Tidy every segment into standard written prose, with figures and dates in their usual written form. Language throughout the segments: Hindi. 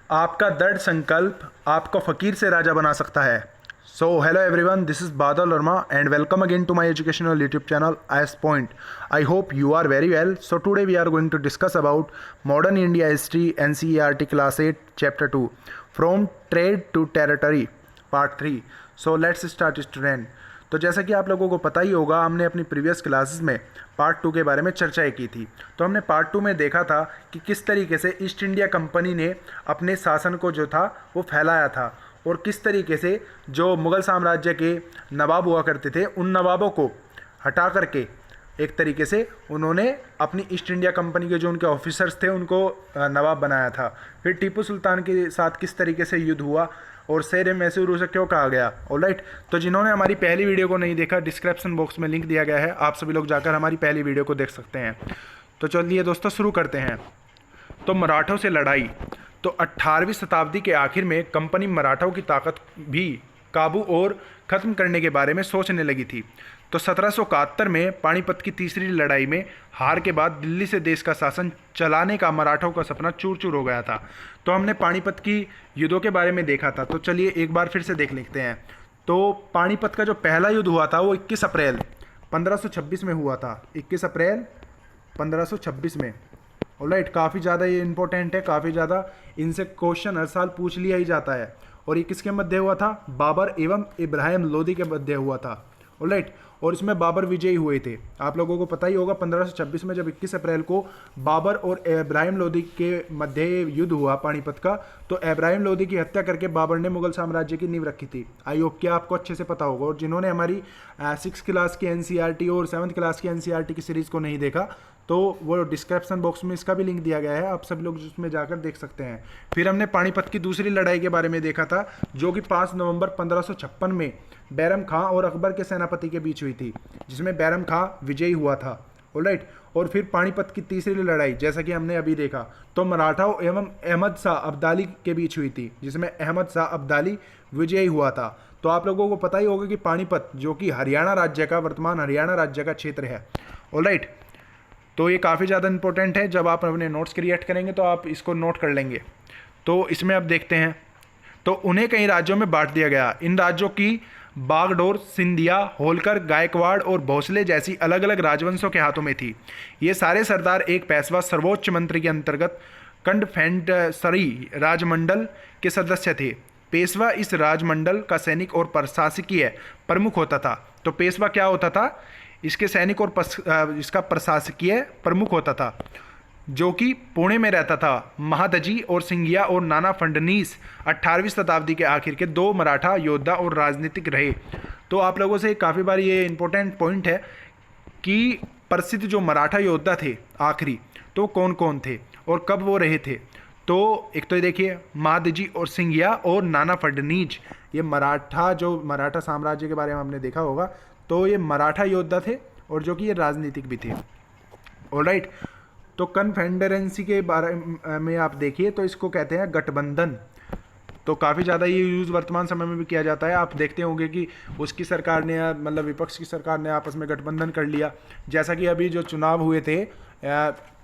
आपका दृढ़ संकल्प आपको फ़कीर से राजा बना सकता है। So hello everyone, this is Badal Verma and welcome again to my educational YouTube channel IS Point. I hope you are very well. So today we are going to discuss about modern India history NCERT class 8 chapter 2 from trade to territory part 3. So let's start student. तो जैसा कि आप लोगों को पता ही होगा, हमने अपनी प्रीवियस क्लासेस में पार्ट 2 के बारे में चर्चाएं की थी। तो हमने पार्ट 2 में देखा था कि किस तरीके से ईस्ट इंडिया कंपनी ने अपने शासन को जो था वो फैलाया था और किस तरीके से जो मुग़ल साम्राज्य के नवाब हुआ करते थे उन नवाबों को हटा करके एक तरीके से उन्होंने अपनी ईस्ट इंडिया कंपनी के जो उनके ऑफिसर्स थे उनको नवाब बनाया था। फिर टीपू सुल्तान के साथ किस तरीके से युद्ध हुआ और शेर मैसूर उसे क्यों कहा गया। ऑलराइट, तो जिन्होंने हमारी पहली वीडियो को नहीं देखा, डिस्क्रिप्शन बॉक्स में लिंक दिया गया है, आप सभी लोग जाकर हमारी पहली वीडियो को देख सकते हैं। तो चलिए दोस्तों शुरू करते हैं। तो मराठों से लड़ाई। तो 18वीं शताब्दी के आखिर में कंपनी मराठों की ताकत भी काबू और ख़त्म करने के बारे में सोचने लगी थी। तो 1771 में पानीपत की तीसरी लड़ाई में हार के बाद दिल्ली से देश का शासन चलाने का मराठों का सपना चूर चूर हो गया था। तो हमने पानीपत की युद्धों के बारे में देखा था, तो चलिए एक बार फिर से देख लेते हैं। तो पानीपत का जो पहला युद्ध हुआ था वो 21 अप्रैल 1526 में हुआ था। 21 अप्रैल 1526 में। ऑलराइट, काफ़ी ज़्यादा ये इंपॉर्टेंट है, काफ़ी ज़्यादा इनसे क्वेश्चन हर साल पूछ लिया ही जाता है। और ये किसके मध्य हुआ था? बाबर एवं इब्राहिम लोदी के मध्य हुआ था। ऑलराइट, और इसमें बाबर विजयी हुए थे। आप लोगों को पता ही होगा 1526 में जब 21 अप्रैल को बाबर और इब्राहिम लोदी के मध्य युद्ध हुआ पानीपत का, तो इब्राहिम लोदी की हत्या करके बाबर ने मुगल साम्राज्य की नींव रखी थी। आई होप कि आपको अच्छे से पता होगा। और जिन्होंने हमारी 6 क्लास की NCERT और 7th क्लास की NCERT की सीरीज़ को नहीं देखा, तो वो डिस्क्रिप्शन बॉक्स में इसका भी लिंक दिया गया है, आप सभी लोग उसमें जाकर देख सकते हैं। फिर हमने पानीपत की दूसरी लड़ाई के बारे में देखा था, जो कि 5 नवंबर 1556 में बैरम खां और अकबर के सेनापति के बीच हुई थी, जिसमें बैरम खां विजयी हुआ था। ऑलराइट, और फिर पानीपत की तीसरी लड़ाई जैसा कि हमने अभी देखा, तो मराठाओं एवं अहमद शाह अब्दाली के बीच हुई थी, जिसमें अहमद शाह अब्दाली विजयी हुआ था। तो आप लोगों को पता ही होगा कि पानीपत जो कि हरियाणा राज्य का, वर्तमान हरियाणा राज्य का क्षेत्र है। ऑलराइट, तो ये काफ़ी ज़्यादा इंपॉर्टेंट है। जब आप अपने नोट्स क्रिएट करेंगे तो आप इसको नोट कर लेंगे। तो इसमें अब देखते हैं, तो उन्हें कई राज्यों में बांट दिया गया। इन राज्यों की बागडोर, सिंधिया, होलकर, गायकवाड़ और भोसले जैसी अलग अलग राजवंशों के हाथों में थी। ये सारे सरदार एक पेशवा सर्वोच्च मंत्री के अंतर्गत कंडफेडरसी राजमंडल के सदस्य थे। पेशवा इस राजमंडल का सैनिक और प्रशासकीय प्रमुख होता था। तो पेशवा क्या होता था? इसके सैनिक और इसका प्रशासकीय प्रमुख होता था, जो कि पुणे में रहता था। महादजी और सिंधिया और नाना फडणवीस 18वीं शताब्दी के आखिर के 2 मराठा योद्धा और राजनीतिक रहे। तो आप लोगों से काफ़ी बार ये इंपॉर्टेंट पॉइंट है कि प्रसिद्ध जो मराठा योद्धा थे आखिरी, तो कौन कौन थे और कब वो रहे थे। तो एक तो देखिए, महादजी और सिंधिया और नाना फडणवीस, ये मराठा साम्राज्य के बारे में हमने देखा होगा, तो ये मराठा योद्धा थे और जो कि ये राजनीतिक भी थे। ऑलराइट, तो कन्फेडरेंसी के बारे में आप देखिए, तो इसको कहते हैं गठबंधन। तो काफ़ी ज़्यादा ये यूज़ वर्तमान समय में भी किया जाता है। आप देखते होंगे कि उसकी सरकार ने, मतलब विपक्ष की सरकार ने आपस में गठबंधन कर लिया। जैसा कि अभी जो चुनाव हुए थे,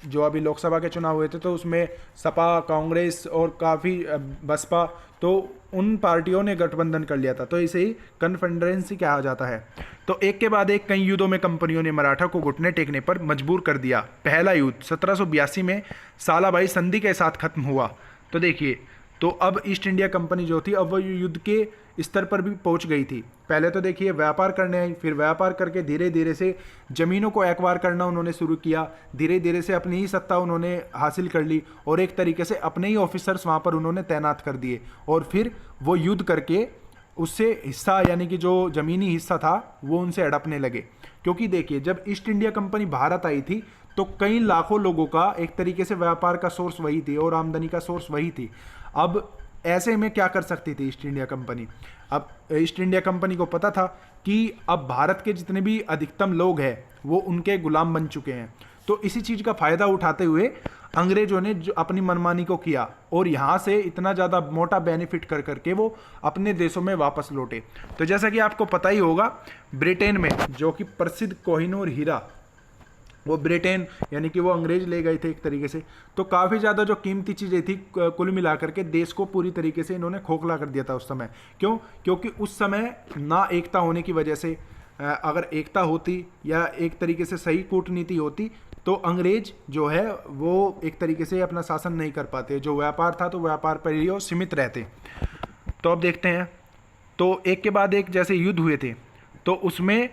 जो अभी लोकसभा के चुनाव हुए थे, तो उसमें सपा, कांग्रेस और काफ़ी बसपा, तो उन पार्टियों ने गठबंधन कर लिया था। तो इसे ही कन्फेडरेंसी कहा जाता है। तो एक के बाद एक कई युद्धों में कंपनियों ने मराठा को घुटने टेकने पर मजबूर कर दिया। पहला युद्ध 1782 में सालाबाई संधि के साथ खत्म हुआ। तो देखिए, तो अब ईस्ट इंडिया कंपनी जो थी, अब वो युद्ध के स्तर पर भी पहुंच गई थी। पहले तो देखिए व्यापार करने आई, फिर व्यापार करके धीरे धीरे से ज़मीनों को एक्वायर करना उन्होंने शुरू किया। धीरे धीरे से अपनी ही सत्ता उन्होंने हासिल कर ली और एक तरीके से अपने ही ऑफिसर्स वहाँ पर उन्होंने तैनात कर दिए और फिर वो युद्ध करके उससे हिस्सा, यानी कि जो ज़मीनी हिस्सा था, वो उनसे हड़पने लगे। क्योंकि देखिए, जब ईस्ट इंडिया कंपनी भारत आई थी तो कई लाखों लोगों का एक तरीके से व्यापार का सोर्स वही थी और आमदनी का सोर्स वही थी। अब ऐसे में क्या कर सकती थी ईस्ट इंडिया कंपनी? अब ईस्ट इंडिया कंपनी को पता था कि अब भारत के जितने भी अधिकतम लोग हैं वो उनके गुलाम बन चुके हैं। तो इसी चीज़ का फ़ायदा उठाते हुए अंग्रेजों ने जो अपनी मनमानी को किया और यहाँ से इतना ज़्यादा मोटा बेनिफिट कर करके वो अपने देशों में वापस लौटे। तो जैसा कि आपको पता ही होगा, ब्रिटेन में जो कि प्रसिद्ध कोहिनूर हीरा वो ब्रिटेन यानी कि वो अंग्रेज ले गए थे एक तरीके से। तो काफ़ी ज़्यादा जो कीमती चीज़ें थी कुल मिलाकर के देश को पूरी तरीके से इन्होंने खोखला कर दिया था उस समय। क्यों? क्योंकि उस समय ना एकता होने की वजह से, अगर एकता होती या एक तरीके से सही कूटनीति होती तो अंग्रेज जो है वो एक तरीके से अपना शासन नहीं कर पाते। जो व्यापार था तो व्यापार पर ही वो सीमित रहते। तो अब देखते हैं, तो एक के बाद एक जैसे युद्ध हुए थे तो उसमें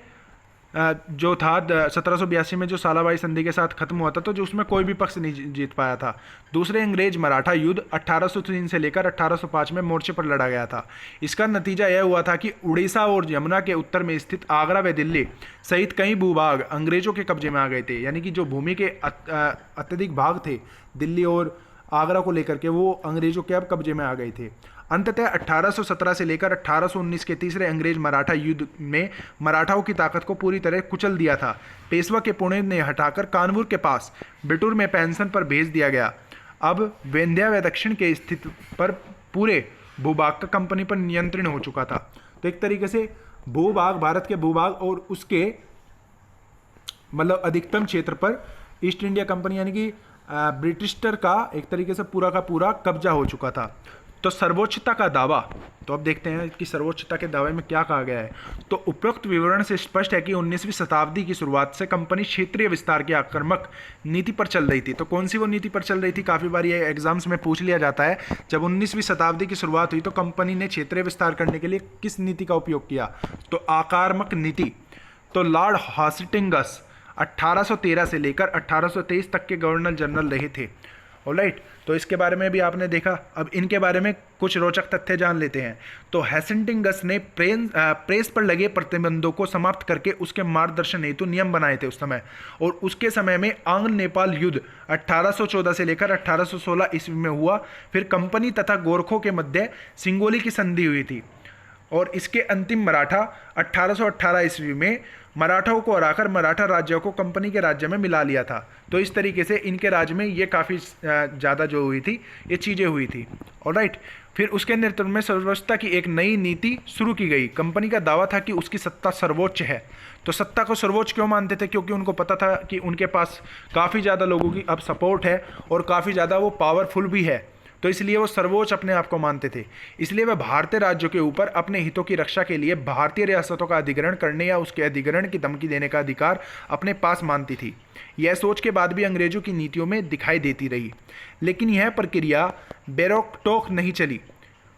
जो था 1782 में जो सालाबाई संधि के साथ खत्म हुआ था, तो जो उसमें कोई भी पक्ष नहीं जीत पाया था। दूसरे अंग्रेज मराठा युद्ध 1803 से लेकर 1805 में मोर्चे पर लड़ा गया था। इसका नतीजा यह हुआ था कि उड़ीसा और यमुना के उत्तर में स्थित आगरा व दिल्ली सहित कई भूभाग अंग्रेजों के कब्जे में आ गए थे। यानी कि जो भूमि के अत्यधिक भाग थे दिल्ली और आगरा को लेकर के, वो अंग्रेजों के अब कब्जे में आ गए थे। अंततः 1817 से लेकर 1819 के तीसरे अंग्रेज मराठा युद्ध में मराठाओं की ताकत को पूरी तरह कुचल दिया था। पेशवा के पुणे ने हटाकर कानपुर के पास बिटूर में पेंशन पर भेज दिया गया। अब विंध्या व दक्षिण के स्थित पर पूरे भूभाग का कंपनी पर नियंत्रण हो चुका था। तो एक तरीके से भूभाग, भारत के भूभाग और उसके मतलब अधिकतम क्षेत्र पर ईस्ट इंडिया कंपनी यानी कि ब्रिटिशर का एक तरीके से पूरा का पूरा कब्जा हो चुका था। तो सर्वोच्चता का दावा, तो अब देखते हैं कि सर्वोच्चता के दावे में क्या कहा गया है। तो उपरोक्त विवरण से स्पष्ट है कि 19वीं शताब्दी की शुरुआत से कंपनी क्षेत्रीय विस्तार की आक्रामक नीति पर चल रही थी। तो कौन सी वो नीति पर चल रही थी, काफ़ी बार ये एग्जाम्स में पूछ लिया जाता है। जब 19वीं शताब्दी की शुरुआत हुई तो कंपनी ने क्षेत्रीय विस्तार करने के लिए किस नीति का उपयोग किया, तो आक्रामक नीति। तो लॉर्ड हास्टिंगस 1813 से लेकर 1823 तक के गवर्नर जनरल रहे थे। ऑलराइट, तो इसके बारे में भी आपने देखा। अब इनके बारे में कुछ रोचक तथ्य जान लेते हैं। तो हेस्टिंगस ने प्रेस पर लगे प्रतिबंधों को समाप्त करके उसके मार्गदर्शन हेतु नियम बनाए थे उस समय। और उसके समय में आंग्ल नेपाल युद्ध 1814 से लेकर 1816 ईस्वी में हुआ। फिर कंपनी तथा गोरखों के मध्य सिंगोली की संधि हुई थी। और इसके अंतिम मराठा 1818 ईस्वी में मराठाओं को हराकर मराठा राज्यों को कंपनी के राज्य में मिला लिया था। तो इस तरीके से इनके राज्य में ये काफ़ी ज़्यादा जो हुई थी, ये चीज़ें हुई थी। ऑलराइट, फिर उसके नेतृत्व में सर्वोच्चता की एक नई नीति शुरू की गई। कंपनी का दावा था कि उसकी सत्ता सर्वोच्च है। तो सत्ता को सर्वोच्च क्यों मानते थे? क्योंकि उनको पता था कि उनके पास काफ़ी ज़्यादा लोगों की अब सपोर्ट है और काफ़ी ज़्यादा वो पावरफुल भी है। तो इसलिए वो सर्वोच्च अपने आप को मानते थे। इसलिए वह भारतीय राज्यों के ऊपर अपने हितों की रक्षा के लिए भारतीय रियासतों का अधिग्रहण करने या उसके अधिग्रहण की धमकी देने का अधिकार अपने पास मानती थी। यह सोच के बाद भी अंग्रेजों की नीतियों में दिखाई देती रही, लेकिन यह प्रक्रिया बेरोक-टोक नहीं चली।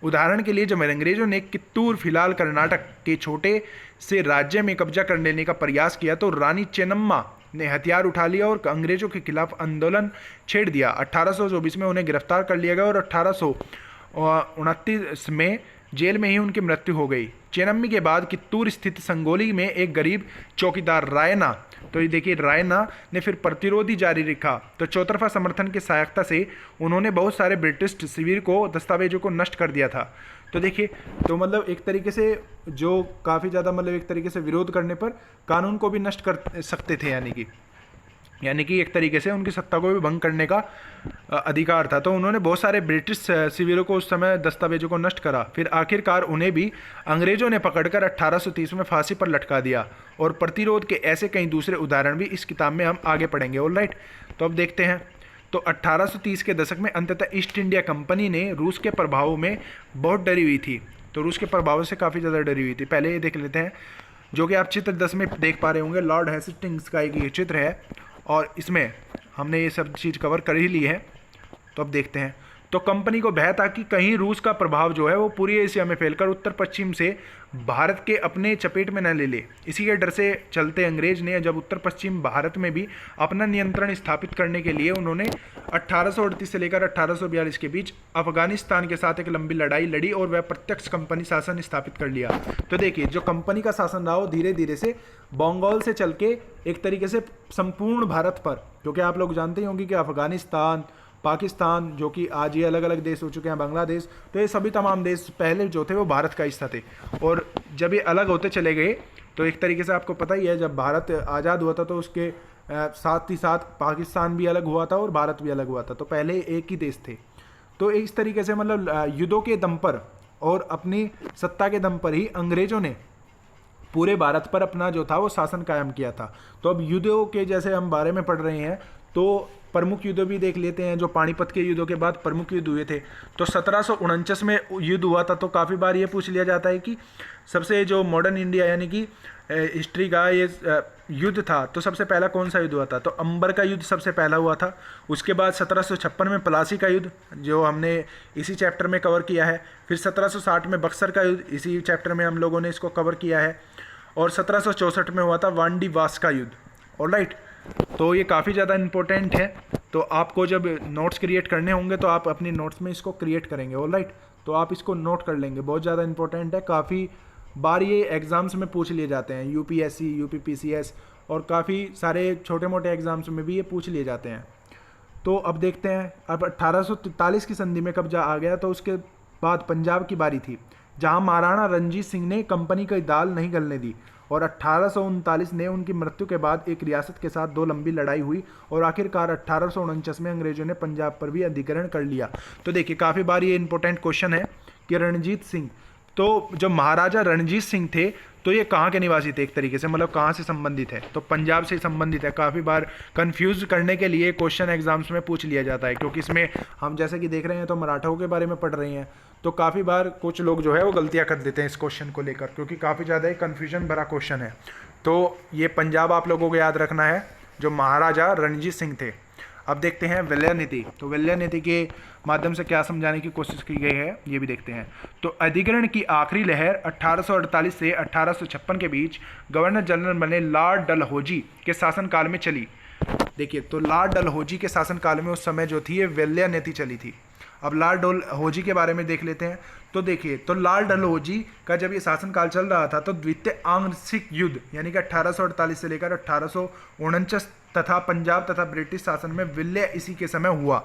उदाहरण के लिए जब अंग्रेजों ने कित्तूर, फिलहाल कर्नाटक के छोटे से राज्य में कब्जा कर लेने का प्रयास किया तो रानी चेन्नम्मा ने हथियार उठा लिया और अंग्रेजों के खिलाफ आंदोलन छेड़ दिया। 1824 में उन्हें गिरफ्तार कर लिया गया और 1829 में जेल में ही उनकी मृत्यु हो गई। चेन्नम्मी के बाद कित्तूर स्थित संगोली में एक गरीब चौकीदार रायना, तो ये देखिए रायना ने फिर प्रतिरोधी जारी रखा। तो चौतरफा समर्थन की सहायता से उन्होंने बहुत सारे ब्रिटिश शिविर को, दस्तावेजों को नष्ट कर दिया था। तो देखिए, तो मतलब एक तरीके से जो काफ़ी ज़्यादा मतलब एक तरीके से विरोध करने पर कानून को भी नष्ट कर सकते थे, यानी कि एक तरीके से उनकी सत्ता को भी भंग करने का अधिकार था। तो उन्होंने बहुत सारे ब्रिटिश शिविरों को उस समय, दस्तावेजों को नष्ट करा। फिर आखिरकार उन्हें भी अंग्रेजों ने पकड़कर 1830 में फांसी पर लटका दिया। और प्रतिरोध के ऐसे कई दूसरे उदाहरण भी इस किताब में हम आगे पढ़ेंगे। ऑलराइट, तो अब देखते हैं। तो 1830 के दशक में अंततः ईस्ट इंडिया कंपनी ने रूस के प्रभाव में बहुत डरी हुई थी। तो रूस के प्रभाव से काफ़ी ज़्यादा डरी हुई थी। पहले ये देख लेते हैं, जो कि आप चित्र 10 में देख पा रहे होंगे। लॉर्ड हेस्टिंग्स का एक ये चित्र है और इसमें हमने ये सब चीज़ कवर कर ही ली है। तो अब देखते हैं। तो कंपनी को भय था कि कहीं रूस का प्रभाव जो है वो पूरी एशिया में फैलकर उत्तर पश्चिम से भारत के अपने चपेट में न ले ले। इसी के डर से चलते अंग्रेज ने जब उत्तर पश्चिम भारत में भी अपना नियंत्रण स्थापित करने के लिए उन्होंने 1838 से लेकर 1842 के बीच अफगानिस्तान के साथ एक लंबी लड़ाई लड़ी और वह प्रत्यक्ष कंपनी शासन स्थापित कर लिया। तो देखिए, जो कंपनी का शासन रहा वो धीरे धीरे से बंगाल से चल के एक तरीके से संपूर्ण भारत पर, क्योंकि आप लोग जानते ही होंगे कि अफगानिस्तान, पाकिस्तान, जो कि आज ये अलग अलग देश हो चुके हैं, बांग्लादेश, तो ये सभी तमाम देश पहले जो थे वो भारत का हिस्सा थे। और जब ये अलग होते चले गए तो एक तरीके से आपको पता ही है, जब भारत आज़ाद हुआ था तो उसके साथ ही साथ पाकिस्तान भी अलग हुआ था और भारत भी अलग हुआ था। तो पहले एक ही देश थे। तो इस तरीके से मतलब युद्धों के दम पर और अपनी सत्ता के दम पर ही अंग्रेजों ने पूरे भारत पर अपना जो था वो शासन कायम किया था। तो अब युद्धों के जैसे हम बारे में पढ़ रहे हैं तो प्रमुख युद्ध भी देख लेते हैं, जो पानीपत के युद्धों के बाद प्रमुख युद्ध हुए थे। तो 1749 में युद्ध हुआ था। तो काफ़ी बार ये पूछ लिया जाता है कि सबसे जो मॉडर्न इंडिया यानी कि हिस्ट्री का ये युद्ध था तो सबसे पहला कौन सा युद्ध हुआ था, तो अंबर का युद्ध सबसे पहला हुआ था। उसके बाद 1756 में प्लासी का युद्ध जो हमने इसी चैप्टर में कवर किया है। फिर 1760 में बक्सर का युद्ध, इसी चैप्टर में हम लोगों ने इसको कवर किया है। और 1764 में हुआ था वांडी वास का युद्ध। ऑलराइट, तो ये काफ़ी ज़्यादा इंपॉर्टेंट है। तो आपको जब नोट्स क्रिएट करने होंगे तो आप अपनी नोट्स में इसको क्रिएट करेंगे। ऑलराइट, तो आप इसको नोट कर लेंगे, बहुत ज़्यादा इंपॉर्टेंट है। काफ़ी बार ये एग्ज़ाम्स में पूछ लिए जाते हैं, यूपीएससी, यूपीपीसीएस और काफ़ी सारे छोटे मोटे एग्ज़ाम्स में भी ये पूछ लिए जाते हैं। तो अब देखते हैं, अब 1843 की संधि में कब्जा आ गया तो उसके बाद पंजाब की बारी थी, जहां महाराणा रणजीत सिंह ने कंपनी की दाल नहीं गलने दी और 1839 में उनकी मृत्यु के बाद एक रियासत के साथ दो लंबी लड़ाई हुई और आखिरकार 1849 में अंग्रेजों ने पंजाब पर भी अधिग्रहण कर लिया। तो देखिए काफ़ी बार ये इंपॉर्टेंट क्वेश्चन है कि रणजीत सिंह, तो जो महाराजा रणजीत सिंह थे तो ये कहाँ के निवासी थे, एक तरीके से मतलब कहाँ से संबंधित है, तो पंजाब से संबंधित है। काफ़ी बार कंफ्यूज करने के लिए क्वेश्चन एग्जाम्स में पूछ लिया जाता है, क्योंकि इसमें हम जैसे कि देख रहे हैं तो मराठों के बारे में पढ़ रहे हैं, तो काफ़ी बार कुछ लोग जो है वो गलतियाँ कर देते हैं इस क्वेश्चन को लेकर, क्योंकि काफ़ी ज़्यादा एक कन्फ्यूजन भरा क्वेश्चन है। तो ये पंजाब आप लोगों को याद रखना है, जो महाराजा रणजीत सिंह थे। अब देखते हैं विलय नीति, तो विलय नीति के माध्यम से क्या समझाने की कोशिश की गई है ये भी देखते हैं। तो अधिग्रहण की आखिरी लहर 1848 से 1856 के बीच गवर्नर जनरल बने लॉर्ड डलहौजी के शासनकाल में चली। देखिए, तो लॉर्ड डलहौजी के शासनकाल में उस समय जो थी ये विलय नीति चली थी। अब लॉर्ड डलहौजी के बारे में देख लेते हैं। तो देखिए, तो लॉर्ड डलहौजी का जब ये शासनकाल चल रहा था तो द्वितीय आंशिक युद्ध यानी कि 1848 से लेकर 1849 तथा पंजाब तथा ब्रिटिश शासन में विलय इसी के समय हुआ।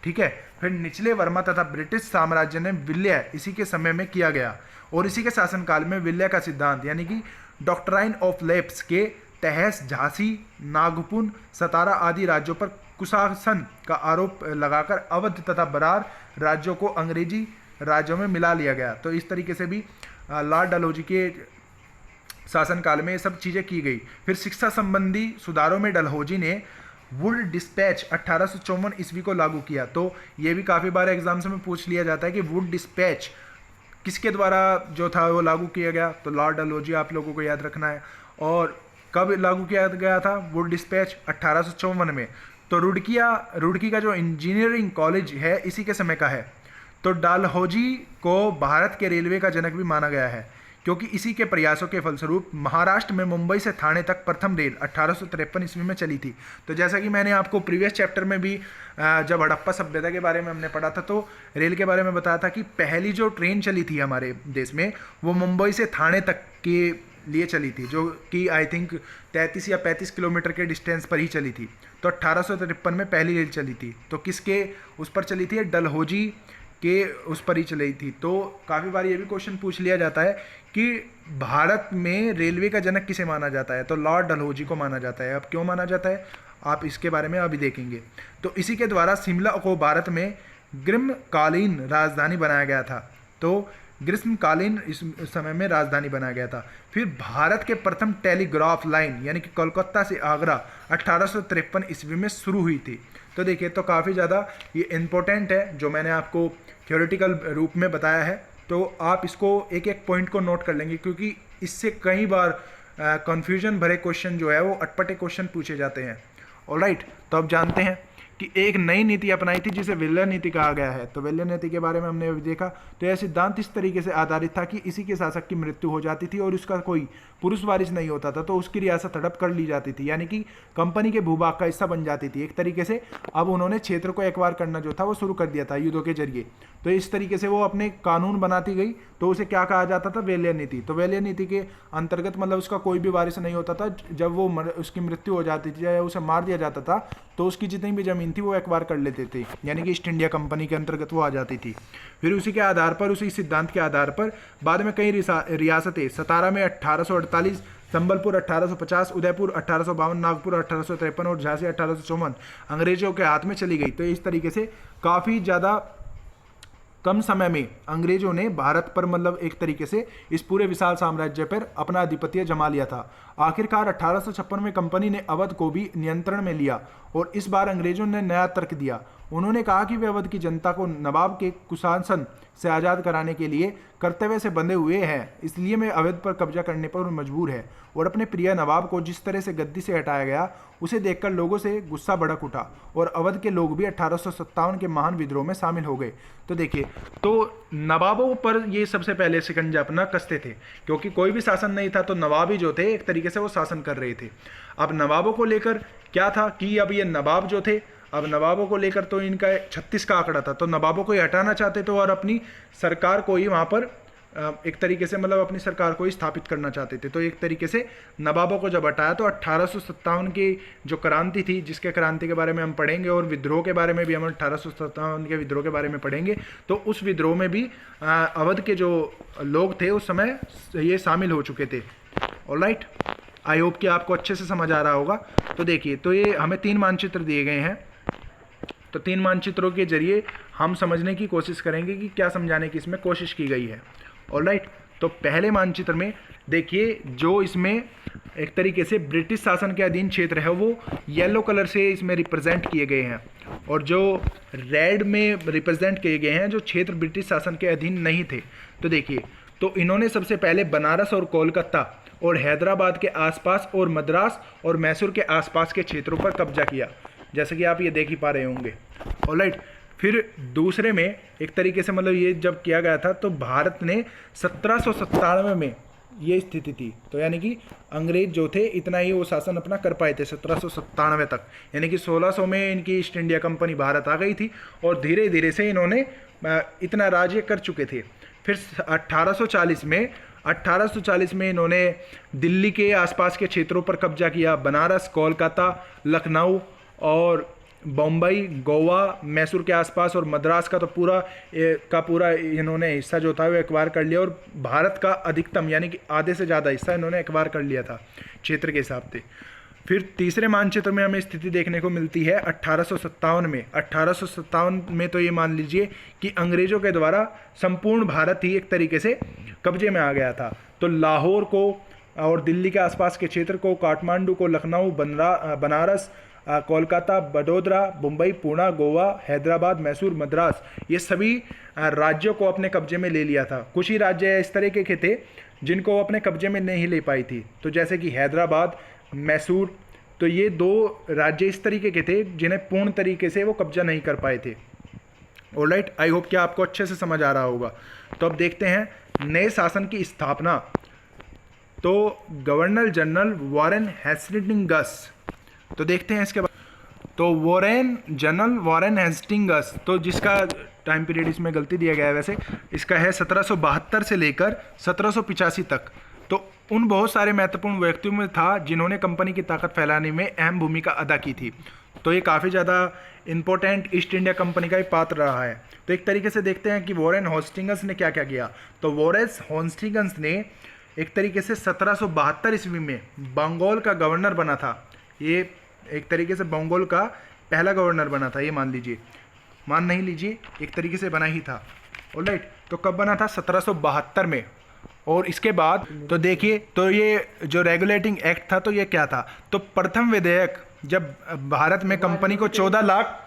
ठीक है, फिर निचले वर्मा तथा ब्रिटिश साम्राज्य ने विलय इसी के समय में किया गया और इसी के शासनकाल में विलय का सिद्धांत यानी कि डॉक्ट्राइन ऑफ लैप्स के तहत झांसी, नागपुर, सतारा आदि राज्यों पर कुशासन का आरोप लगाकर अवध तथा बरार राज्यों को अंग्रेजी राज्यों में मिला लिया गया। तो इस तरीके से भी लॉर्ड डलहौजी के शासनकाल में ये सब चीज़ें की गई। फिर शिक्षा संबंधी सुधारों में डलहौजी ने वुड डिस्पैच 1854 ईस्वी को लागू किया। तो ये भी काफ़ी बार एग्जाम्स में पूछ लिया जाता है कि वुड डिस्पैच किसके द्वारा जो था वो लागू किया गया, तो लॉर्ड डलहौजी आप लोगों को याद रखना है। और कब लागू किया गया था वुड डिस्पैच? 1854 में। तो रुड़की का जो इंजीनियरिंग कॉलेज है इसी के समय का है। तो डलहौजी को भारत के रेलवे का जनक भी माना गया है, क्योंकि इसी के प्रयासों के फलस्वरूप महाराष्ट्र में मुंबई से थाने तक प्रथम रेल 1853 ईस्वी में चली थी। तो जैसा कि मैंने आपको प्रीवियस चैप्टर में भी जब हड़प्पा सभ्यता के बारे में हमने पढ़ा था तो रेल के बारे में बताया था कि पहली जो ट्रेन चली थी हमारे देश में वो मुंबई से थाने तक के लिए चली थी, जो कि आई थिंक 33 या 35 किलोमीटर के डिस्टेंस पर ही चली थी। तो 1853 में पहली रेल चली थी। तो किसके उस पर चली थी? डलहौजी के उस पर ही चली थी। तो काफ़ी बार ये भी क्वेश्चन पूछ लिया जाता है कि भारत में रेलवे का जनक किसे माना जाता है, तो लॉर्ड डलहौजी को माना जाता है। अब क्यों माना जाता है आप इसके बारे में अभी देखेंगे। तो इसी के द्वारा शिमला को भारत में ग्रीष्मकालीन राजधानी बनाया गया था। तो ग्रीष्मकालीन इस समय में राजधानी बनाया गया था। फिर भारत के प्रथम टेलीग्राफ लाइन यानी कि कोलकाता से आगरा 1853 ईस्वी में शुरू हुई थी। तो देखिए, तो काफ़ी ज़्यादा ये इम्पोर्टेंट है जो मैंने आपको थ्योरेटिकल रूप में बताया है। तो आप इसको एक एक पॉइंट को नोट कर लेंगे, क्योंकि इससे कई बार कन्फ्यूजन भरे क्वेश्चन जो है वो अटपटे क्वेश्चन पूछे जाते हैं। ऑलराइट, तो अब जानते हैं कि एक नई नीति अपनाई थी जिसे विलय नीति कहा गया है। तो विलय नीति के बारे में हमने अभी देखा। तो यह सिद्धांत इस तरीके से आधारित था कि इसी के शासक की मृत्यु हो जाती थी और उसका कोई पुरुष वारिस नहीं होता था, तो उसकी रियासत हड़प कर ली जाती थी, यानी कि कंपनी के भूभाग का हिस्सा बन जाती थी एक तरीके से। अब उन्होंने क्षेत्र को एक्वायर करना जो था वो शुरू कर दिया था युद्धों के जरिए। तो इस तरीके से वो अपने कानून बनाती गई। तो उसे क्या कहा जाता था? विलय नीति। तो विलय नीति के अंतर्गत मतलब उसका कोई भी वारिस नहीं होता था। जब वो उसकी मृत्यु हो जाती थी या उसे मार दिया जाता था तो उसकी जितनी भी जमीन थी वो एक्वायर कर लेते थे, यानी कि ईस्ट इंडिया कंपनी के अंतर्गत वो आ जाती थी। फिर उसी के आधार पर, उसी सिद्धांत के आधार पर बाद में कई रियासतें, सतारा में 1848, संबलपुर 1850, उदयपुर 1852, नागपुर 1853 और झांसी 1854 अंग्रेजों के हाथ में चली गई। तो इस तरीके से काफ़ी ज़्यादा कम समय में अंग्रेजों ने भारत पर मतलब एक तरीके से इस पूरे विशाल साम्राज्य पर अपना आधिपत्य जमा लिया था। आखिरकार 1856 में कंपनी ने अवध को भी नियंत्रण में लिया और इस बार अंग्रेजों ने नया तर्क दिया। उन्होंने कहा कि वे अवध की जनता को नवाब के कुशासन से आज़ाद कराने के लिए कर्तव्य से बंधे हुए हैं, इसलिए मैं अवध पर कब्जा करने पर मजबूर है। और अपने प्रिय नवाब को जिस तरह से गद्दी से हटाया गया उसे देखकर लोगों से गुस्सा भड़क उठा और अवध के लोग भी 1857 के महान विद्रोह में शामिल हो गए। तो देखिए, तो नवाबों पर ये सबसे पहले शिकंजा अपना कसते थे, क्योंकि कोई भी शासन नहीं था तो नवाब ही जो थे एक तरीके से वो शासन कर रहे थे। अब नवाबों को लेकर क्या था कि अब ये नवाब जो थे, अब नवाबों को लेकर तो इनका 36 का आंकड़ा था, तो नवाबों को ही हटाना चाहते थे और अपनी सरकार को ही वहाँ पर एक तरीके से मतलब अपनी सरकार को ही स्थापित करना चाहते थे। तो एक तरीके से नवाबों को जब हटाया तो 1857 की जो क्रांति थी, जिसके क्रांति के बारे में हम पढ़ेंगे और विद्रोह के बारे में भी हम 1857 के विद्रोह के बारे में पढ़ेंगे, तो उस विद्रोह में भी अवध के जो लोग थे उस समय ये शामिल हो चुके थे। ऑलराइट, आई होप कि आपको अच्छे से समझ आ रहा होगा। तो देखिए, तो ये हमें 3 मानचित्र दिए गए हैं, तो 3 मानचित्रों के जरिए हम समझने की कोशिश करेंगे कि क्या समझाने की इसमें कोशिश की गई है। ऑलराइट, तो पहले मानचित्र में देखिए, जो इसमें एक तरीके से ब्रिटिश शासन के अधीन क्षेत्र है वो येलो कलर से इसमें रिप्रेजेंट किए गए हैं, और जो रेड में रिप्रेजेंट किए गए हैं जो क्षेत्र ब्रिटिश शासन के अधीन नहीं थे। तो देखिए, तो इन्होंने सबसे पहले बनारस और कोलकाता और हैदराबाद के आसपास और मद्रास और मैसूर के आसपास के क्षेत्रों पर कब्जा किया, जैसे कि आप ये देख ही पा रहे होंगे। ऑलराइट, फिर दूसरे में एक तरीके से मतलब ये जब किया गया था तो भारत ने 1797 में ये स्थिति थी, तो यानी कि अंग्रेज जो थे इतना ही वो शासन अपना कर पाए थे 1797 तक, यानी कि 1600 में इनकी ईस्ट इंडिया कंपनी भारत आ गई थी और धीरे धीरे से इन्होंने इतना राज्य कर चुके थे। फिर 1840 में इन्होंने दिल्ली के आसपास के क्षेत्रों पर कब्जा किया, बनारस, कोलकाता, लखनऊ और बम्बई, गोवा, मैसूर के आसपास और मद्रास का तो पूरा इन्होंने हिस्सा जो था वो एक्वायर कर लिया, और भारत का अधिकतम यानी कि आधे से ज़्यादा हिस्सा इन्होंने एक्वायर कर लिया था क्षेत्र के हिसाब से। फिर तीसरे मानचित्र में हमें स्थिति देखने को मिलती है 1857 में। 1857 में तो ये मान लीजिए कि अंग्रेजों के द्वारा संपूर्ण भारत ही एक तरीके से कब्जे में आ गया था। तो लाहौर को और दिल्ली के आसपास के क्षेत्र को, काठमांडू को, लखनऊ, बनारस, कोलकाता, बड़ौदा, मुंबई, पुणे, गोवा, हैदराबाद, मैसूर, मद्रास, ये सभी राज्यों को अपने कब्जे में ले लिया था। कुछ ही राज्य इस तरीके के थे जिनको वो अपने कब्जे में नहीं ले पाई थी, तो जैसे कि हैदराबाद, मैसूर, तो ये 2 राज्य इस तरीके के थे जिन्हें पूर्ण तरीके से वो कब्जा नहीं कर पाए थे। ऑलराइट, आई होप कि आपको अच्छे से समझ आ रहा होगा। तो अब देखते हैं नए शासन की स्थापना। तो गवर्नर जनरल वॉरेन हेस्टिंग्स, तो देखते हैं इसके बाद। तो जनरल वॉरेन हेस्टिंग्स, तो जिसका टाइम पीरियड इसमें गलती दिया गया है, वैसे इसका है 1772 से लेकर 1785 तक। तो उन बहुत सारे महत्वपूर्ण व्यक्तियों में था जिन्होंने कंपनी की ताकत फैलाने में अहम भूमिका अदा की थी। तो ये काफ़ी ज़्यादा इंपॉर्टेंट ईस्ट इंडिया कंपनी का ही पात्र रहा है। तो एक तरीके से देखते हैं कि वॉरेन हेस्टिंग्स ने क्या क्या किया। तो वॉरेन हेस्टिंग्स ने एक तरीके से 1772 ईस्वी में बंगाल का गवर्नर बना था। ये एक तरीके से बंगाल का पहला गवर्नर बना था, ये मान नहीं लीजिए, एक तरीके से बना ही था। ऑलराइट, तो कब बना था? 1772 में। और इसके बाद तो देखिए, तो ये जो रेगुलेटिंग एक्ट था तो ये क्या था? तो प्रथम विधेयक, जब भारत में कंपनी को 14 लाख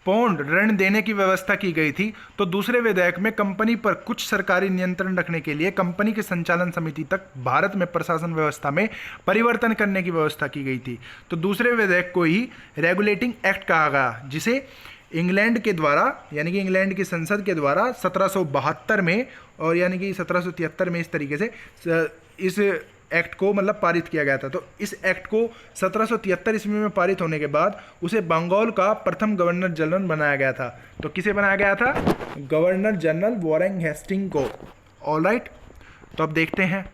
पाउंड ऋण देने की व्यवस्था की गई थी, तो दूसरे विधेयक में कंपनी पर कुछ सरकारी नियंत्रण रखने के लिए कंपनी के संचालन समिति तक भारत में प्रशासन व्यवस्था में परिवर्तन करने की व्यवस्था की गई थी। तो दूसरे विधेयक को ही रेगुलेटिंग एक्ट कहा गया, जिसे इंग्लैंड के द्वारा यानी कि इंग्लैंड की संसद के द्वारा 1772 में और यानी कि 1773 में इस तरीके से इस एक्ट को मतलब पारित किया गया था। तो इस एक्ट को 1773 ईस्वी में पारित होने के बाद उसे बंगाल का प्रथम गवर्नर जनरल बनाया गया था। तो किसे बनाया गया था? गवर्नर जनरल वॉरेन हेस्टिंग्स को। ऑलराइट, तो अब देखते हैं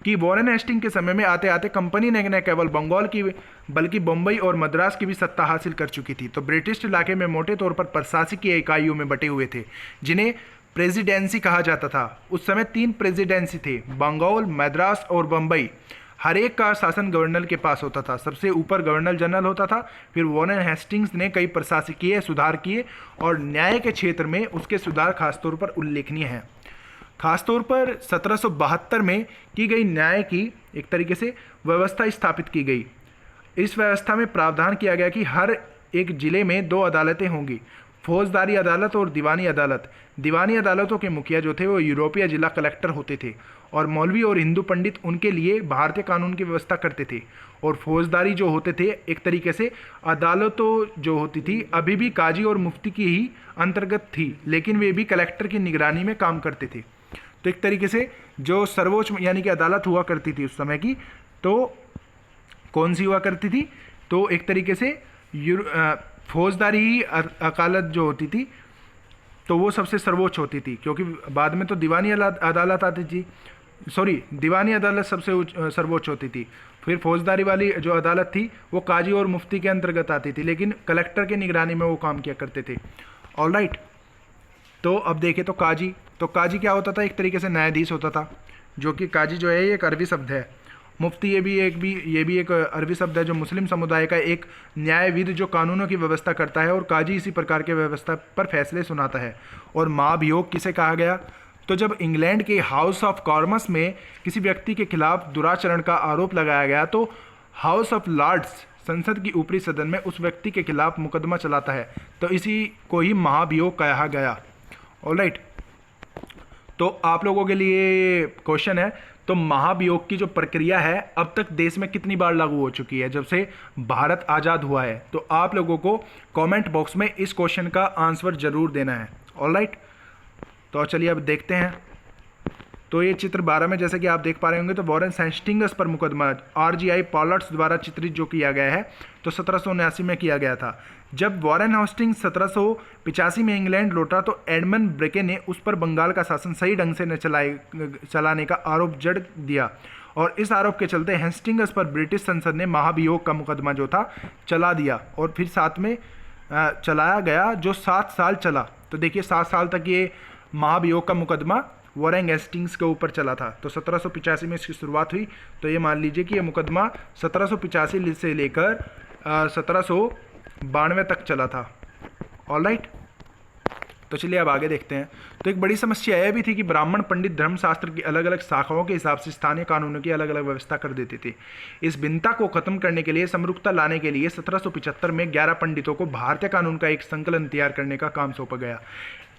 कि वॉरेन हेस्टिंग्स के समय में आते आते कंपनी ने न केवल बंगाल की बल्कि बम्बई और मद्रास की भी सत्ता हासिल कर चुकी थी। तो ब्रिटिश इलाके में मोटे तौर पर प्रशासकीय इकाइयों में बटे हुए थे जिन्हें प्रेसिडेंसी कहा जाता था। उस समय 3 प्रेसिडेंसी थे, बंगाल, मद्रास और बम्बई। हर एक का शासन गवर्नर के पास होता था। सबसे ऊपर गवर्नर जनरल होता था। फिर वॉरेन हेस्टिंग्स ने कई प्रशासकीय सुधार किए और न्याय के क्षेत्र में उसके सुधार खासतौर पर उल्लेखनीय हैं। खासतौर पर 1772 में की गई न्याय की एक तरीके से व्यवस्था स्थापित की गई। इस व्यवस्था में प्रावधान किया गया कि हर एक जिले में 2 अदालतें होंगी, फौजदारी अदालत और दीवानी अदालत। दीवानी अदालतों के मुखिया जो थे वो यूरोपीय जिला कलेक्टर होते थे और मौलवी और हिंदू पंडित उनके लिए भारतीय कानून की व्यवस्था करते थे। और फौजदारी जो होते थे एक तरीके से अदालतों जो होती थी अभी भी काजी और मुफ्ती की ही अंतर्गत थी, लेकिन वे भी कलेक्टर की निगरानी में काम करते थे। तो एक तरीके से जो सर्वोच्च यानी कि अदालत हुआ करती थी उस समय की, तो कौन सी हुआ करती थी, तो एक तरीके से फौजदारी ही अदालत जो होती थी तो वो सबसे सर्वोच्च होती थी, क्योंकि बाद में तो दीवानी अदालत आती थी, सॉरी दीवानी अदालत सबसे सर्वोच्च होती थी। फिर फौजदारी वाली जो अदालत थी वो काजी और मुफ्ती के अंतर्गत आती थी, लेकिन कलेक्टर की निगरानी में वो काम किया करते थे। ऑलराइट, तो अब देखें तो काजी क्या होता था, एक तरीके से न्यायाधीश होता था, जो कि काजी जो है ये एक अरबी शब्द है। मुफ्ती ये भी एक अरबी शब्द है जो मुस्लिम समुदाय का एक न्यायविद जो कानूनों की व्यवस्था करता है, और काजी इसी प्रकार के व्यवस्था पर फैसले सुनाता है। और महाभियोग किसे कहा गया, तो जब इंग्लैंड के हाउस ऑफ कॉमन्स में किसी व्यक्ति के खिलाफ दुराचरण का आरोप लगाया गया तो हाउस ऑफ लॉर्ड्स संसद की ऊपरी सदन में उस व्यक्ति के खिलाफ मुकदमा चलाता है, तो इसी को ही महाभियोग कहा गया। ऑलराइट, तो आप लोगों के लिए क्वेश्चन है, तो महाभियोग की जो प्रक्रिया है अब तक देश में कितनी बार लागू हो चुकी है जब से भारत आज़ाद हुआ है, तो आप लोगों को कमेंट बॉक्स में इस क्वेश्चन का आंसर जरूर देना है। ऑलराइट, तो चलिए अब देखते हैं। तो ये चित्र 12 में जैसे कि आप देख पा रहे होंगे, तो वॉरेन हेस्टिंग्स पर मुकदमा RGI पॉलर्ड्स द्वारा चित्रित जो किया गया है तो 1779 में किया गया था। जब वॉरेन हेस्टिंग्स 1785 में इंग्लैंड लौटा तो एडमंड ब्रेके ने उस पर बंगाल का शासन सही ढंग से न चलाने का आरोप जड़ दिया, और इस आरोप के चलते हेस्टिंग्स पर ब्रिटिश संसद ने महाभियोग का मुकदमा जो था चला दिया, और फिर साथ में चलाया गया जो 7 साल चला। तो देखिए 7 साल तक ये महाभियोग का मुकदमा वॉरेन हेस्टिंग्स के ऊपर चला था। तो 1785 में इसकी शुरुआत हुई, तो ये मान लीजिए कि ये मुकदमा 1785 से लेकर 1792 तक चला था। ऑलराइट, तो चलिए अब आगे देखते हैं। तो एक बड़ी समस्या यह भी थी कि ब्राह्मण पंडित धर्मशास्त्र की अलग अलग शाखाओं के हिसाब से स्थानीय कानूनों की अलग अलग व्यवस्था कर देते थे। इस भिन्नता को खत्म करने के लिए, समरूपता लाने के लिए 1775 में 11 पंडितों को भारतीय कानून का एक संकलन तैयार करने का काम सौंपा गया।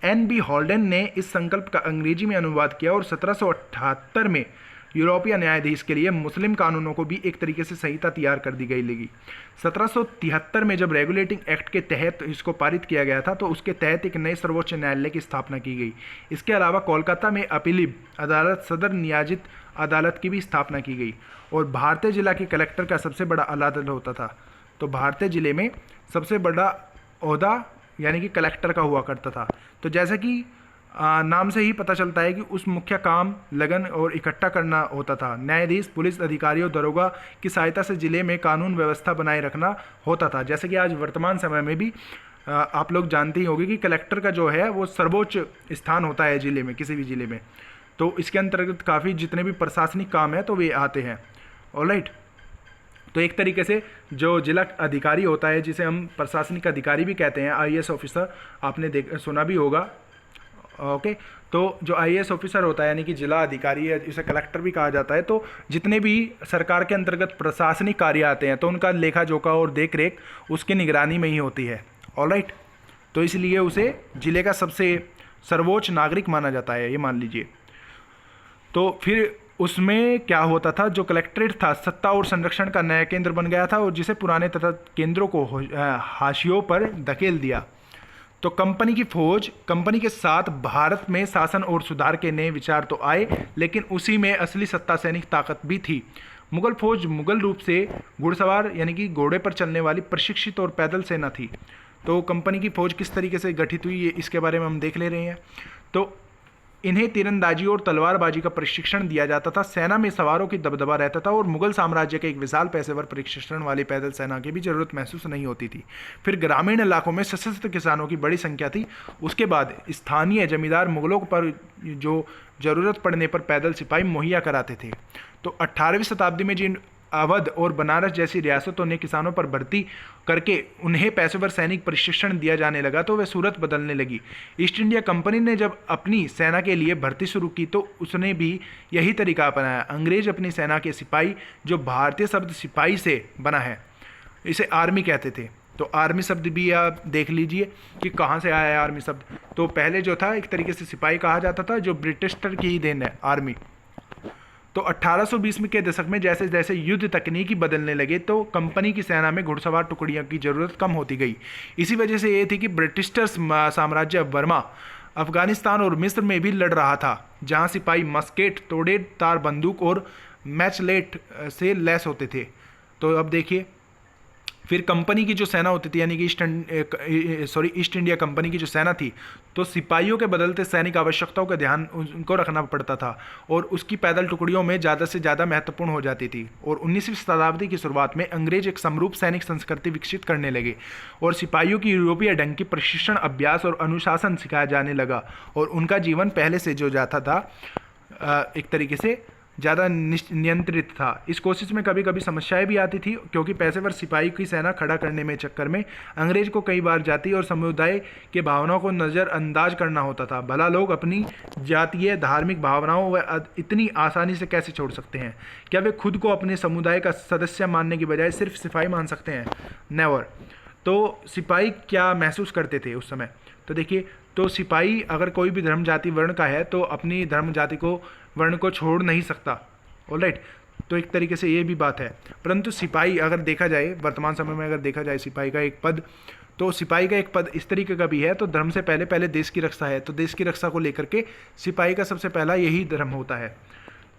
NB हॉल्डेन ने इस संकल्प का अंग्रेजी में अनुवाद किया और 1778 में यूरोपीय न्यायाधीश के लिए मुस्लिम कानूनों को भी एक तरीके से संहिता तैयार कर दी गई लगी। 1773 में जब रेगुलेटिंग एक्ट के तहत इसको पारित किया गया था तो उसके तहत एक नए सर्वोच्च न्यायालय की स्थापना की गई। इसके अलावा कोलकाता में अपीलीब अदालत, सदर नियाजित अदालत की भी स्थापना की गई, और भारतीय जिला के कलेक्टर का सबसे बड़ा अदालत होता था। तो भारतीय जिले में सबसे बड़ा ओहदा यानी कि कलेक्टर का हुआ करता था। तो जैसा कि नाम से ही पता चलता है कि उस मुख्य काम लगन और इकट्ठा करना होता था। न्यायाधीश, पुलिस अधिकारियों, दरोगा की सहायता से जिले में कानून व्यवस्था बनाए रखना होता था। जैसे कि आज वर्तमान समय में भी आप लोग जानते ही होंगे कि कलेक्टर का जो है वो सर्वोच्च स्थान होता है जिले में, किसी भी जिले में। तो इसके अंतर्गत काफ़ी जितने भी प्रशासनिक काम है तो वे आते हैं। ऑलराइट, तो एक तरीके से जो जिला अधिकारी होता है, जिसे हम प्रशासनिक अधिकारी भी कहते हैं, IAS ऑफिसर, आपने सुना भी होगा। ओके, तो जो IAS ऑफिसर होता है यानी कि जिला अधिकारी है, इसे कलेक्टर भी कहा जाता है। तो जितने भी सरकार के अंतर्गत प्रशासनिक कार्य आते हैं तो उनका लेखा जोखा और देख रेख उसकी निगरानी में ही होती है। ऑलराइट, तो इसलिए उसे जिले का सबसे सर्वोच्च नागरिक माना जाता है, ये मान लीजिए। तो फिर उसमें क्या होता था, जो कलेक्ट्रेट था सत्ता और संरक्षण का नया केंद्र बन गया था और जिसे पुराने तथा केंद्रों को हाशियों पर धकेल दिया। तो कंपनी की फौज, कंपनी के साथ भारत में शासन और सुधार के नए विचार तो आए, लेकिन उसी में असली सत्ता सैनिक ताकत भी थी। मुगल फौज मुगल रूप से घुड़सवार यानी कि घोड़े पर चलने वाली प्रशिक्षित और पैदल सेना थी। तो कंपनी की फौज किस तरीके से गठित हुई ये इसके बारे में हम देख ले रहे हैं। तो इन्हें तीरंदाजी और तलवारबाजी का प्रशिक्षण दिया जाता था। सेना में सवारों की दबदबा रहता था और मुगल साम्राज्य के एक विशाल पेशेवर प्रशिक्षण वाली पैदल सेना की भी जरूरत महसूस नहीं होती थी। फिर ग्रामीण इलाकों में सशस्त्र किसानों की बड़ी संख्या थी। उसके बाद स्थानीय जमींदार मुगलों पर जो ज़रूरत पड़ने पर पैदल सिपाही मुहैया कराते थे। तो 18वीं शताब्दी में जिन अवध और बनारस जैसी रियासतों ने किसानों पर भर्ती करके उन्हें पेशेवर सैनिक प्रशिक्षण दिया जाने लगा तो वे सूरत बदलने लगी। ईस्ट इंडिया कंपनी ने जब अपनी सेना के लिए भर्ती शुरू की तो उसने भी यही तरीका अपनाया। अंग्रेज अपनी सेना के सिपाही, जो भारतीय शब्द सिपाही से बना है, इसे आर्मी कहते थे। तो आर्मी शब्द भी आप देख लीजिए कि कहाँ से आया है आर्मी शब्द। तो पहले जो था एक तरीके से सिपाही कहा जाता था, जो ब्रिटिशर की ही देन है आर्मी। तो 1820 के दशक में जैसे जैसे युद्ध तकनीकी बदलने लगे तो कंपनी की सेना में घुड़सवार टुकड़ियों की जरूरत कम होती गई। इसी वजह से ये थी कि ब्रिटिशर्स साम्राज्य बर्मा, अफगानिस्तान और मिस्र में भी लड़ रहा था, जहां सिपाही मस्केट, तोड़े तार बंदूक और मैचलेट से लैस होते थे। तो अब देखिए, फिर कंपनी की जो सेना होती थी, यानी कि ईस्ट इंडिया कंपनी की जो सेना थी, तो सिपाहियों के बदलते सैनिक आवश्यकताओं का ध्यान उनको रखना पड़ता था और उसकी पैदल टुकड़ियों में ज़्यादा से ज़्यादा महत्वपूर्ण हो जाती थी। और 19वीं शताब्दी की शुरुआत में अंग्रेज एक समरूप सैनिक संस्कृति विकसित करने लगे और सिपाहियों की यूरोपीय ढंग की प्रशिक्षण, अभ्यास और अनुशासन सिखाया जाने लगा और उनका जीवन पहले से जो जाता था एक तरीके से ज़्यादा नियंत्रित था। इस कोशिश में कभी कभी समस्याएं भी आती थी, क्योंकि पेशेवर सिपाही की सेना खड़ा करने में चक्कर में अंग्रेज को कई बार जाति और समुदाय के भावनाओं को नज़रअंदाज करना होता था। भला लोग अपनी जातीय धार्मिक भावनाओं व इतनी आसानी से कैसे छोड़ सकते हैं? क्या वे खुद को अपने समुदाय का सदस्य मानने की बजाय सिर्फ सिपाही मान सकते हैं? नेवर। तो सिपाही क्या महसूस करते थे उस समय? तो देखिए, तो सिपाही अगर कोई भी धर्म जाति वर्ण का है तो अपनी धर्म जाति को वर्ण को छोड़ नहीं सकता। ऑलराइट, तो एक तरीके से ये भी बात है। परंतु सिपाही अगर देखा जाए, वर्तमान समय में अगर देखा जाए सिपाही का एक पद, तो सिपाही का एक पद इस तरीके का भी है, तो धर्म से पहले पहले देश की रक्षा है, तो देश की रक्षा को लेकर के सिपाही का सबसे पहला यही धर्म होता है।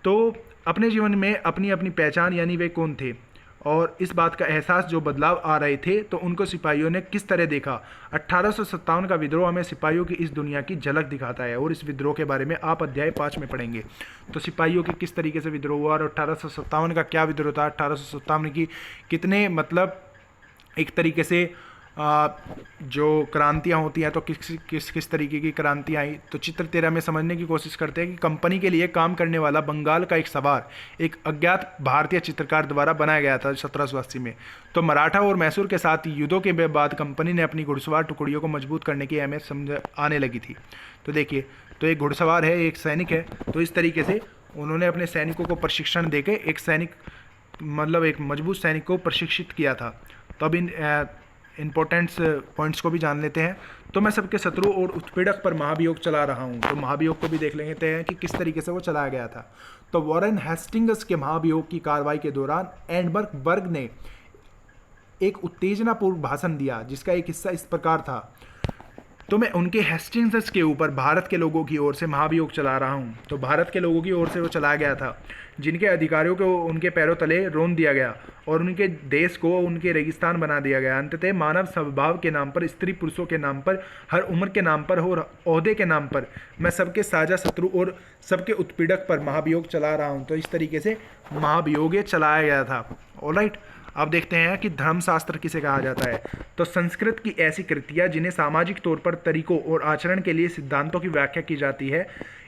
तो अपने जीवन में अपनी अपनी पहचान, यानी वे कौन थे और इस बात का एहसास जो बदलाव आ रहे थे, तो उनको सिपाहियों ने किस तरह देखा। 1857 का विद्रोह हमें सिपाहियों की इस दुनिया की झलक दिखाता है और इस विद्रोह के बारे में आप अध्याय 5 में पढ़ेंगे। तो सिपाहियों के किस तरीके से विद्रोह हुआ और 1857 का क्या विद्रोह था, 1857 की कितने मतलब एक तरीके से जो क्रांतियाँ होती हैं, तो किस तरीके की क्रांतियाँ आई, तो चित्र 13 में समझने की कोशिश करते हैं कि कंपनी के लिए काम करने वाला बंगाल का एक सवार एक अज्ञात भारतीय चित्रकार द्वारा बनाया गया था 1780 में। तो मराठा और मैसूर के साथ युद्धों के बाद कंपनी ने अपनी घुड़सवार टुकड़ियों को मजबूत करने की अहमियत समझ आने लगी थी। तो देखिए, तो एक घुड़सवार है, एक सैनिक है, तो इस तरीके से उन्होंने अपने सैनिकों को प्रशिक्षण देके एक सैनिक मतलब एक मजबूत सैनिक को प्रशिक्षित किया था। तो अब इन इंपॉर्टेंट्स पॉइंट्स को भी जान लेते हैं। तो मैं सबके शत्रु और उत्पीड़क पर महाभियोग चला रहा हूँ, तो महाभियोग को भी देख लेते हैं कि किस तरीके से वो चलाया गया था। तो वॉरेन हेस्टिंग्स के महाभियोग की कार्रवाई के दौरान एडनबर्ग ने एक उत्तेजनापूर्ण भाषण दिया, जिसका एक हिस्सा इस प्रकार था। तो मैं उनके हेस्टिंग्स के ऊपर भारत के लोगों की ओर से महाभियोग चला रहा हूँ। तो भारत के लोगों की ओर से वो चलाया गया था, जिनके अधिकारियों को उनके पैरों तले रोन दिया गया और उनके देश को उनके रेगिस्तान बना दिया गया। अंततः मानव स्वभाव के नाम पर, स्त्री पुरुषों के नाम पर, हर उम्र के नाम पर और ओहदे के नाम पर मैं सबके साझा शत्रु और सबके उत्पीड़क पर महाभियोग चला रहा हूँ। तो इस तरीके से महाभियोग चलाया गया था। ऑलराइट, अब देखते हैं कि धर्मशास्त्र किसे कहा जाता है। तो संस्कृत की ऐसी कृतियाँ जिन्हें सामाजिक तौर पर तरीकों और आचरण के लिए सिद्धांतों की व्याख्या की जाती है,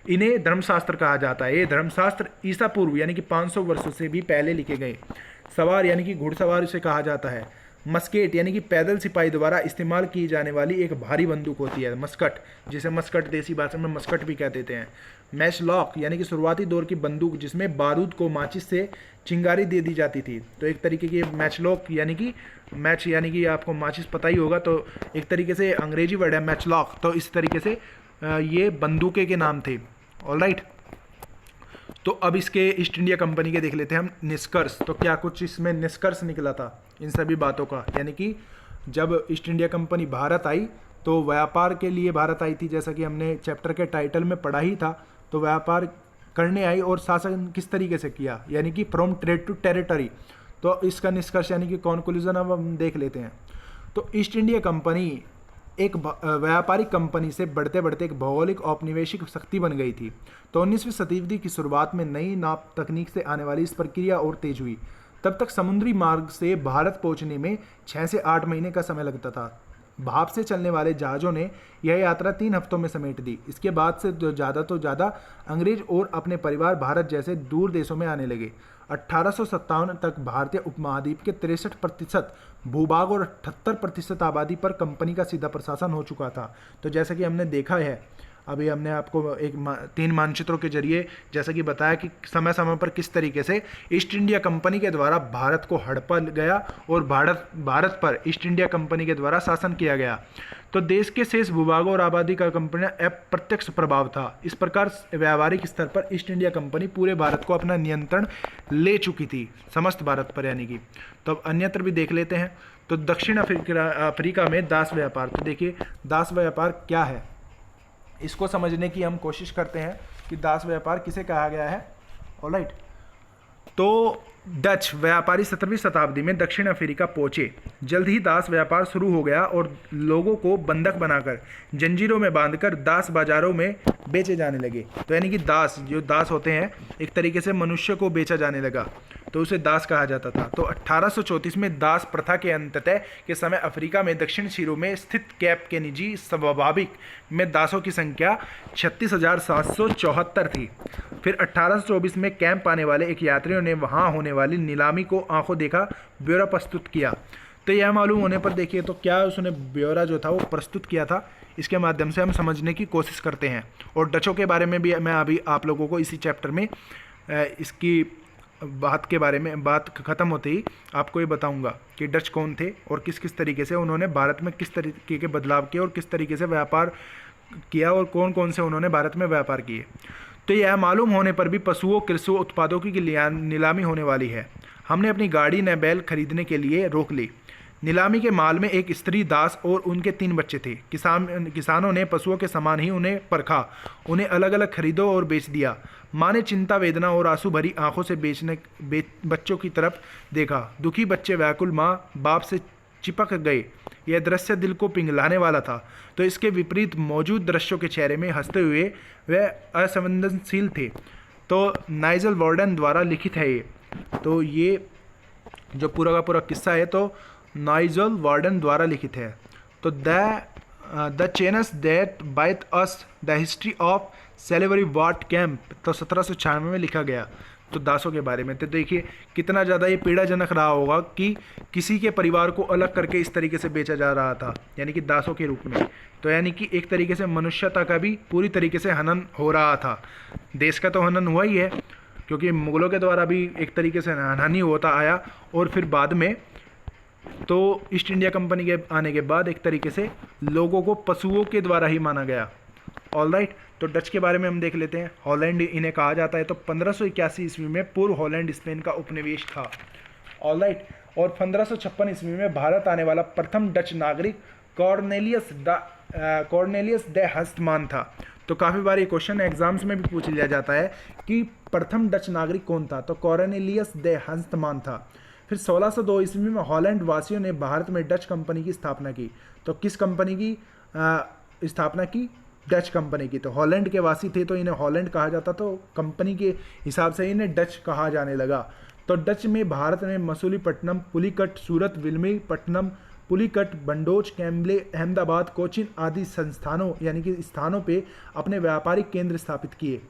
इन्हें धर्मशास्त्र कहा जाता है। ये धर्मशास्त्र ईसा पूर्व यानी कि 500 वर्षों से भी पहले लिखे गए। सवार यानी कि घुड़सवार इसे कहा जाता है। मस्केट यानी कि पैदल सिपाही द्वारा इस्तेमाल की जाने वाली एक भारी बंदूक होती है, मस्कट, जिसे मस्कट देसी भाषा में मस्कट भी कह देते हैं। मैचलॉक यानी कि शुरुआती दौर की बंदूक जिसमें बारूद को माचिस से चिंगारी दे दी जाती थी। तो एक तरीके की मैचलॉक यानी कि आपको माचिस पता ही होगा, तो एक तरीके से अंग्रेजी वर्ड है मैचलॉक। तो इस तरीके से ये बंदूकें के नाम थे। ऑलराइट, तो अब इसके ईस्ट इंडिया कंपनी के देख लेते हैं हम निष्कर्ष। तो क्या कुछ इसमें निष्कर्ष निकला था इन सभी बातों का, यानी कि जब ईस्ट इंडिया कंपनी भारत आई तो व्यापार के लिए भारत आई थी, जैसा कि हमने चैप्टर के टाइटल में पढ़ा ही था। तो व्यापार करने आई और शासन किस तरीके से किया, यानी कि फ्रॉम ट्रेड टू टेरिटरी। तो इसका निष्कर्ष यानी कि कॉन्क्लूजन अब हम देख लेते हैं। तो ईस्ट इंडिया कंपनी एक व्यापारिक कंपनी से बढ़ते बढ़ते एक भौगोलिक औपनिवेशिक शक्ति बन गई थी। तो 19वीं शताब्दी की शुरुआत में नई नाप तकनीक से आने वाली इस प्रक्रिया और तेज हुई। तब तक समुद्री मार्ग से भारत पहुंचने में 6 से 8 महीने का समय लगता था। भाप से चलने वाले जहाज़ों ने यह यात्रा 3 हफ्तों में समेट दी। इसके बाद से ज़्यादा अंग्रेज और अपने परिवार भारत जैसे दूर देशों में आने लगे। 1857 तक भारतीय उपमहाद्वीप के 63% भूभाग और 78% आबादी पर कंपनी का सीधा प्रशासन हो चुका था। तो जैसा कि हमने देखा है, अभी हमने आपको 3 मानचित्रों के जरिए जैसा कि बताया कि समय समय पर किस तरीके से ईस्ट इंडिया कंपनी के द्वारा भारत को हड़पा गया और भारत पर ईस्ट इंडिया कंपनी के द्वारा शासन किया गया। तो देश के शेष भूभागों और आबादी का कंपनी अप्रत्यक्ष प्रभाव था। इस प्रकार व्यावहारिक स्तर पर ईस्ट इंडिया कंपनी पूरे भारत को अपना नियंत्रण ले चुकी थी, समस्त भारत पर यानी कि। तो अब अन्यत्र भी देख लेते हैं। तो दक्षिण अफ्रीका में दास व्यापार। तो देखिए दास व्यापार क्या है, इसको समझने की हम कोशिश करते हैं कि दास व्यापार किसे कहा गया है। ऑलराइट, तो डच व्यापारी 17वीं शताब्दी में दक्षिण अफ्रीका पहुंचे। जल्द ही दास व्यापार शुरू हो गया और लोगों को बंधक बनाकर जंजीरों में बांधकर दास बाजारों में बेचे जाने लगे। तो यानी कि दास, जो दास होते हैं, एक तरीके से मनुष्य को बेचा जाने लगा, तो उसे दास कहा जाता था। तो 1834 में दास प्रथा के अंततः के समय अफ्रीका में दक्षिण शिरो में स्थित कैप के निजी स्वाभाविक में दासों की संख्या 36,774 थी। फिर 1824 में कैंप आने वाले एक यात्रियों ने वहां होने वाली नीलामी को आंखों देखा ब्यौरा प्रस्तुत किया। तो यह मालूम होने पर देखिए तो क्या उसने ब्यौरा जो था वो प्रस्तुत किया था, इसके माध्यम से हम समझने की कोशिश करते हैं। और डचों के बारे में भी मैं अभी आप लोगों को इसी चैप्टर में इसकी बात के बारे में बात ख़त्म होते ही आपको ये बताऊंगा कि डच कौन थे और किस किस तरीके से उन्होंने भारत में किस तरीके के बदलाव किए और किस तरीके से व्यापार किया और कौन कौन से उन्होंने भारत में व्यापार किए। तो यह मालूम होने पर भी पशुओं कृषि उत्पादों की नीलामी होने वाली है। हमने अपनी गाड़ी न बैल खरीदने के लिए रोक ली। नीलामी के माल में एक स्त्री दास और उनके 3 बच्चे थे। किसानों ने पशुओं के समान ही उन्हें परखा, उन्हें अलग अलग खरीदो और बेच दिया। माँ ने चिंता, वेदना और आंसू भरी आंखों से बच्चों की तरफ देखा। दुखी बच्चे व्याकुल माँ बाप से चिपक गए। यह दृश्य दिल को पिघलाने वाला था। तो इसके विपरीत मौजूद दृश्यों के चेहरे में हंसते हुए वे असंवेदनशील थे। तो नाइजल वार्डन द्वारा लिखित है ये। तो ये जो पूरा का पूरा किस्सा है तो नाइजल वार्डन द्वारा लिखित है। तो the chains that bite us the history of slavery what camp, तो 1796 में लिखा गया। तो दासों के बारे में तो देखिए कितना ज़्यादा ये पीड़ाजनक रहा होगा कि किसी के परिवार को अलग करके इस तरीके से बेचा जा रहा था, यानी कि दासों के रूप में। तो यानी कि एक तरीके से मनुष्यता का भी पूरी तरीके से हनन हो रहा था। देश का तो हनन हुआ ही है, क्योंकि मुगलों के द्वारा भी एक तरीके से हनन ही होता आया, और फिर बाद में तो ईस्ट इंडिया कंपनी के आने के बाद एक तरीके से लोगों को पशुओं के द्वारा ही माना गया। ऑलराइट, तो डच के बारे में हम देख लेते हैं। हॉलैंड इन्हें कहा जाता है। तो 1581 ईस्वी में पूर्व हॉलैंड स्पेन का उपनिवेश था। ऑलराइट, और 1556 ईस्वी में भारत आने वाला प्रथम डच नागरिक कॉर्नेलियस द हस्तमान था। तो काफ़ी बार ये क्वेश्चन एग्जाम्स में भी पूछ लिया जाता है कि प्रथम डच नागरिक कौन था, तो कॉर्नेलियस द हस्तमान था। फिर 1602 ईस्वी में हॉलैंड वासियों ने भारत में डच कंपनी की स्थापना की। तो किस कंपनी की स्थापना की? डच कंपनी की। तो हॉलैंड के वासी थे तो इन्हें हॉलैंड कहा जाता, तो कंपनी के हिसाब से इन्हें डच कहा जाने लगा। तो डच में भारत में मसूलीपट्टनम, पुलिकट, सूरत, विल्मीपट्टनम, पुलिकट, बंडोज, कैम्बले, अहमदाबाद, कोचिन आदि संस्थानों यानी कि स्थानों पे अपने व्यापारिक केंद्र स्थापित किए।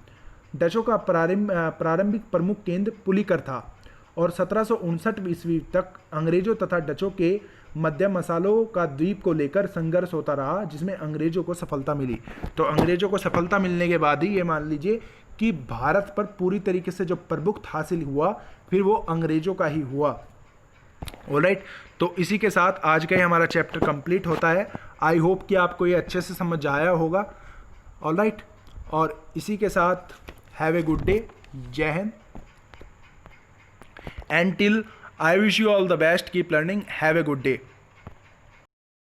डचों का प्रारंभिक प्रमुख केंद्र पुलिकट था और 1759 ईस्वी तक अंग्रेजों तथा डचों के मध्य मसालों का द्वीप को लेकर संघर्ष होता रहा, जिसमें अंग्रेजों को सफलता मिली। तो अंग्रेजों को सफलता मिलने के बाद ही ये मान लीजिए कि भारत पर पूरी तरीके से जो प्रभुत्व हासिल हुआ फिर वो अंग्रेजों का ही हुआ। ऑलराइट, तो इसी के साथ आज का ही हमारा चैप्टर कंप्लीट होता है। आई होप कि आपको ये अच्छे से समझ आया होगा। ऑलराइट, और इसी के साथ हैव ए गुड डे। जय Hind. Until I wish you all the best. Keep learning. Have a good day.